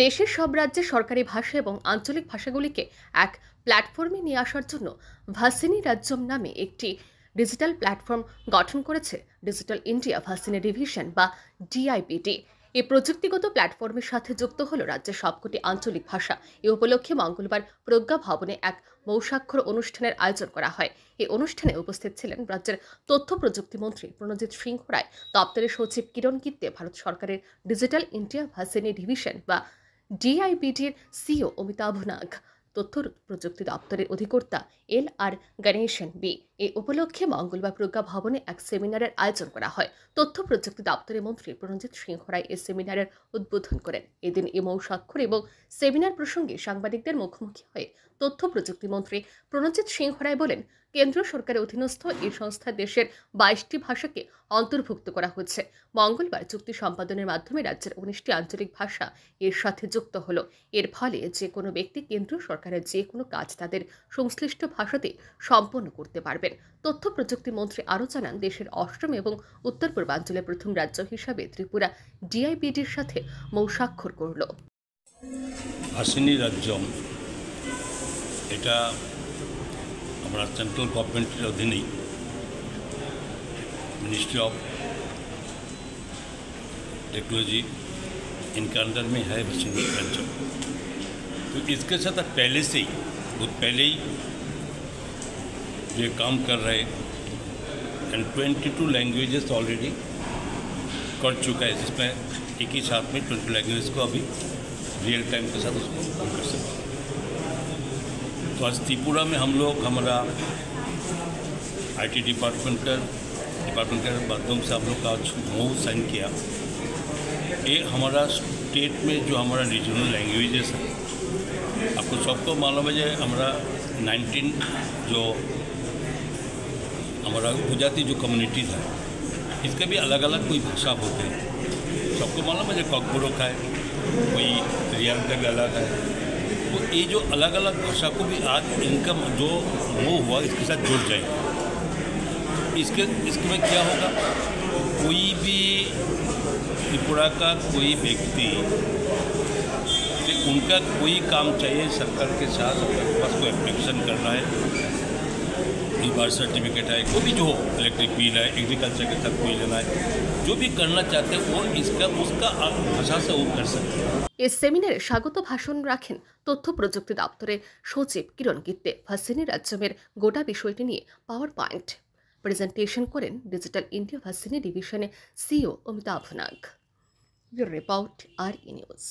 দেশের সব রাজ্যে সরকারি ভাষা এবং আঞ্চলিক ভাষাগুলিকে এক প্ল্যাটফর্মে নিয়ে আসার জন্য ভাসিনী রাজ্যম নামে একটি ডিজিটাল প্ল্যাটফর্ম গঠন করেছে ডিজিটাল ইন্ডিয়া ভাসিনী ডিভিশন বা ডিআইপিটি। এই প্রযুক্তিগত প্ল্যাটফর্মের সাথে যুক্ত হল রাজ্যের সবকটি আঞ্চলিক ভাষা। এ উপলক্ষে মঙ্গলবার প্রজ্ঞা ভবনে এক মৌসাক্ষর অনুষ্ঠানের আয়োজন করা হয়। এই অনুষ্ঠানে উপস্থিত ছিলেন রাজ্যের তথ্য প্রযুক্তি মন্ত্রী প্রণজিৎ সিংহ রায়, দপ্তরের সচিব কিরণ গিত্তে, ভারত সরকারের ডিজিটাল ইন্ডিয়া ভাসিনী ডিভিশন বা ডিআইপিটির সিও অমিতাভ নাগ, তথ্য প্রযুক্তি দপ্তরের অধিকর্তা LR গণেশন বি। এই উপলক্ষে মঙ্গলবার প্রজ্ঞা ভবনে এক সেমিনারের আয়োজন করা হয়। তথ্য প্রযুক্তি দপ্তরের মন্ত্রী প্রণজিৎ সিংহ রায় এই সেমিনারের উদ্বোধন করেন। এদিন এই মৌসাক্ষর এবং সেমিনার প্রসঙ্গে সাংবাদিকদের মুখোমুখি হয়ে তথ্য প্রযুক্তি মন্ত্রী প্রণজিৎ সিংহ রায় বলেন, কেন্দ্র সরকারের অধীনস্থ এই সংস্থা দেশের 22টি ভাষাকে অন্তর্ভুক্ত করা হয়েছে। মঙ্গলবার চুক্তি সম্পাদনের মাধ্যমে রাজ্যের 19টি আঞ্চলিক ভাষা এর সাথে যুক্ত হলো। এর ফলে যে কোনো ব্যক্তি কেন্দ্র সরকারের যে কোনো কাজ তাদের সংশ্লিষ্ট ভাষাতে সম্পন্ন করতে পারবেন। তথ্য প্রযুক্তি মন্ত্রী আরও জানান, দেশের অষ্টম এবং উত্তর পূর্বাঞ্চলের প্রথম রাজ্য হিসাবে ত্রিপুরা ডিআইপিটির সাথে মৌসাক্ষর করল। ভাসিনী রাজ্যম এটা हमारा सेंट्रल गवर्नमेंट के अधीन ही मिनिस्ट्री ऑफ टेक्नोलॉजी इनके अंडर में है भासिनी राज्यम। तो इसके साथ पहले से ही बहुत पहले ही ये काम कर रहे एंड 22 लैंग्वेजेस ऑलरेडी कर चुका है, जिसमें एक ही साथ में 20 लैंग्वेज को अभी रियल टाइम के साथ उसको काम कर सकते हैं। तो आज त्रिपुरा में हम लोग हमारा IT डिपार्टमेंट के माध्यम से हम लोग का आज MOU साइन किया। ये हमारा स्टेट में जो हमारा रीजनल लैंग्वेजेस है, आपको सबको मालूम है, हमारा 19 जो हमारा गुजराती जो कम्युनिटीज़ है, इसके भी अलग अलग कोई भाषा होते हैं। सबको मालूम है, जो ककबरों का है, कोई रियाल का भी अलग है। तो ये जो अलग अलग भाषा को भी आज इनका जो वो हुआ इसके साथ जुड़ जाएगा। इसके में क्या होगा, कोई भी त्रिपुरा का कोई व्यक्ति कि उनका कोई काम चाहिए सरकार के साथ, अपने पास कोई एप्लीकेशन करना है, बर्थ सर्टिफिकेट है, कोई भी जो हो, इलेक्ट्रिक बिल है, एग्रीकल्चर के साथ कोई लेना है, जो भी करना चाहते हैं वो इसका उसका भाषा से वो कर सकते हैं। এই সেমিনারে স্বাগত ভাষণ রাখেন তথ্য প্রযুক্তি দপ্তরের সচিব কিরণ গিত্তে। ভাসিনী রাজ্যমের গোটা বিষয়টি নিয়ে পাওয়ার পয়েন্ট প্রেজেন্টেশন করেন ডিজিটাল ইন্ডিয়া ভাসিনী ডিভিশনের CEO Amitabh Nag. Report RE news.